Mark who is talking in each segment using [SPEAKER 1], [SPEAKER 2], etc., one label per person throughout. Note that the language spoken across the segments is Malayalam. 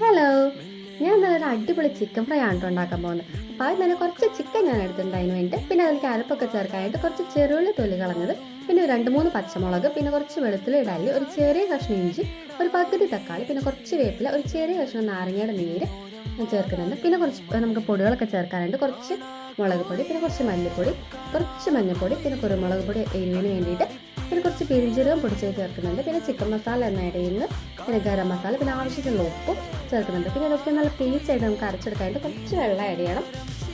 [SPEAKER 1] ഹലോ, ഞാൻ നല്ലൊരു അടിപൊളി ചിക്കൻ ഫ്രൈ ആണ് കേട്ടോ ഉണ്ടാക്കാൻ പോകുന്നത്. അപ്പോൾ ആദ്യം തന്നെ കുറച്ച് ചിക്കൻ ഞാൻ എടുത്തിട്ടുണ്ട് അതിന് വേണ്ടി. പിന്നെ അതിലേക്ക് അരപ്പൊക്കെ ചേർക്കാനായിട്ട് കുറച്ച് ചെറുള്ളി തൊലി കളഞ്ഞത്, പിന്നെ ഒരു 2-3 പച്ചമുളക്, പിന്നെ കുറച്ച് വെളുത്തുള്ളി ഇടല്, ഒരു ചെറിയ കഷ്ണം ഇഞ്ചി, ഒരു പകുതി തക്കാളി, പിന്നെ കുറച്ച് വേപ്പില, ഒരു ചെറിയ കഷ്ണം നാരങ്ങയുടെ നീര് ചേർക്കുന്നുണ്ട്. പിന്നെ കുറച്ച് നമുക്ക് പൊടികളൊക്കെ ചേർക്കാനുണ്ട്. കുറച്ച് മുളക് പൊടി, പിന്നെ കുറച്ച് മല്ലിപ്പൊടി, കുറച്ച് മഞ്ഞൾപ്പൊടി, പിന്നെ കുരുമുളക് പൊടി എരിവിന് വേണ്ടിയിട്ട്, പിന്നെ കുറച്ച് പെരിഞ്ചീരകം പൊടിച്ച് ചേർക്കുന്നുണ്ട്. പിന്നെ ചിക്കൻ മസാല എന്ന ഇടയിൽ, പിന്നെ ഗരം മസാല, പിന്നെ ആവശ്യത്തിനുള്ള ഉപ്പും ചേർക്കുന്നുണ്ട്. പിന്നെ ഇതൊക്കെ നല്ല പേസ്റ്റ് ആയിട്ട് നമുക്ക് അരച്ചെടുക്കാനായിട്ട് കുറച്ച് വെള്ളം ആഡ് ചെയ്യണം.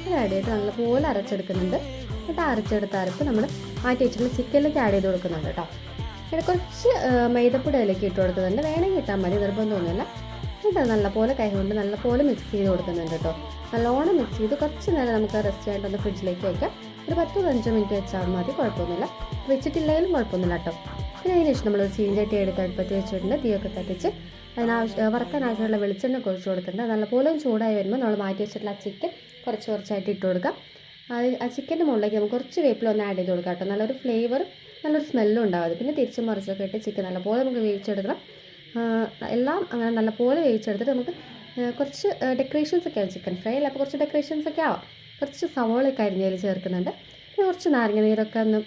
[SPEAKER 1] അത് ആഡ് ചെയ്ത് നല്ലപോലെ അരച്ചെടുക്കുന്നുണ്ട്. എന്നിട്ട് അരച്ചെടുത്ത അരപ്പ് നമ്മൾ മാറ്റി വെച്ചിട്ടുള്ള ചിക്കനിലേക്ക് ആഡ് ചെയ്ത് കൊടുക്കുന്നുണ്ട് കേട്ടോ. പിന്നെ കുറച്ച് മൈദപ്പൊടി അതിലേക്ക് ഇട്ട് കൊടുക്കുന്നുണ്ട്. വേണമെങ്കിൽ ഇട്ടാൽ മതി, നിർബന്ധമൊന്നുമില്ല. എന്നിട്ട് നല്ലപോലെ കൈ കൊണ്ട് നല്ലപോലെ മിക്സ് ചെയ്ത് കൊടുക്കുന്നുണ്ട് കേട്ടോ. നല്ലോണം മിക്സ് ചെയ്ത് കുറച്ച് നേരം നമുക്ക് റെസ്റ്റ് ആയിട്ടൊന്ന് ഫ്രിഡ്ജിലേക്ക് വയ്ക്കാം. ഒരു 10-15 മിനിറ്റ് വെച്ചാൽ മതി, കുഴപ്പമൊന്നുമില്ല. വെച്ചിട്ടില്ലെങ്കിലും കുഴപ്പമൊന്നുമില്ല കേട്ടോ. പിന്നെ അതിന് ശേഷം നമ്മൾ ചീഞ്ചട്ടി എടുത്ത് അടുപ്പത്ത് വെച്ചിട്ടുണ്ട്. തീയൊക്കെ കത്തിച്ച് വറുക്കാൻ ആവശ്യമുള്ള വെളിച്ചെണ്ണ ഒഴിച്ച് കൊടുത്തിട്ടുണ്ട്. നല്ലപോലെ ചൂടായി വരുമ്പോൾ നമ്മൾ മാറ്റി വെച്ചിട്ടുള്ള ആ ചിക്കൻ കുറച്ച് കുറച്ചായിട്ട് ഇട്ട് കൊടുക്കാം. ആ ചിക്കൻ്റെ മുകളിലേക്ക് നമുക്ക് കുറച്ച് വേപ്പില ഒന്ന് ആഡ് ചെയ്ത് കൊടുക്കാം കേട്ടോ. നല്ലൊരു ഫ്ലേവർ, നല്ലൊരു സ്മെല്ലും ഉണ്ടാവും. പിന്നെ തിരിച്ചും മറിച്ചൊക്കെ ഇട്ട് ചിക്കൻ നല്ലപോലെ നമുക്ക് വേവിച്ചെടുക്കണം. എല്ലാം അങ്ങനെ നല്ലപോലെ വേവിച്ചെടുത്തിട്ട് നമുക്ക് കുറച്ച് ഡെക്കറേഷൻസ് ഒക്കെ ആവും ചിക്കൻ ഫ്രൈ അല്ല. അപ്പോൾ കുറച്ച് ഡെക്കറേഷൻസ് ഒക്കെ ആവാം. കുറച്ച് സവോളയൊക്കെ അരിഞ്ഞതിൽ ചേർക്കുന്നുണ്ട്. പിന്നെ കുറച്ച് നാരങ്ങ നീരൊക്കെ ഒന്ന്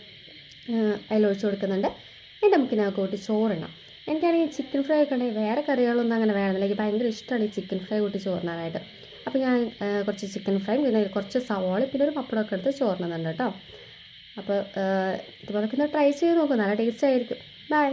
[SPEAKER 1] അതിലൊഴിച്ച് കൊടുക്കുന്നുണ്ട്. എന്നിട്ട് നമുക്ക് ഞാൻ കൂട്ടി ചോറിടാം. എനിക്കാണെങ്കിൽ ചിക്കൻ ഫ്രൈ ഒക്കെ ഉണ്ടെങ്കിൽ വേറെ കറികളൊന്നും അങ്ങനെ വേണമെന്നില്ല. എനിക്ക് ഭയങ്കര ഇഷ്ടമാണ് ഈ ചിക്കൻ ഫ്രൈ കൂട്ടി ചോറിനാനായിട്ട്. അപ്പോൾ ഞാൻ കുറച്ച് ചിക്കൻ ഫ്രൈ, പിന്നെ കുറച്ച് സവോള, പിന്നെ ഒരു പപ്പടമൊക്കെ എടുത്ത് ചോറിനുന്നുണ്ട് കേട്ടോ. അപ്പോൾ ഇതുപോലൊക്കെ ഒന്ന് ട്രൈ ചെയ്ത് നോക്കും, നല്ല ടേസ്റ്റ് ആയിരിക്കും. ബൈ.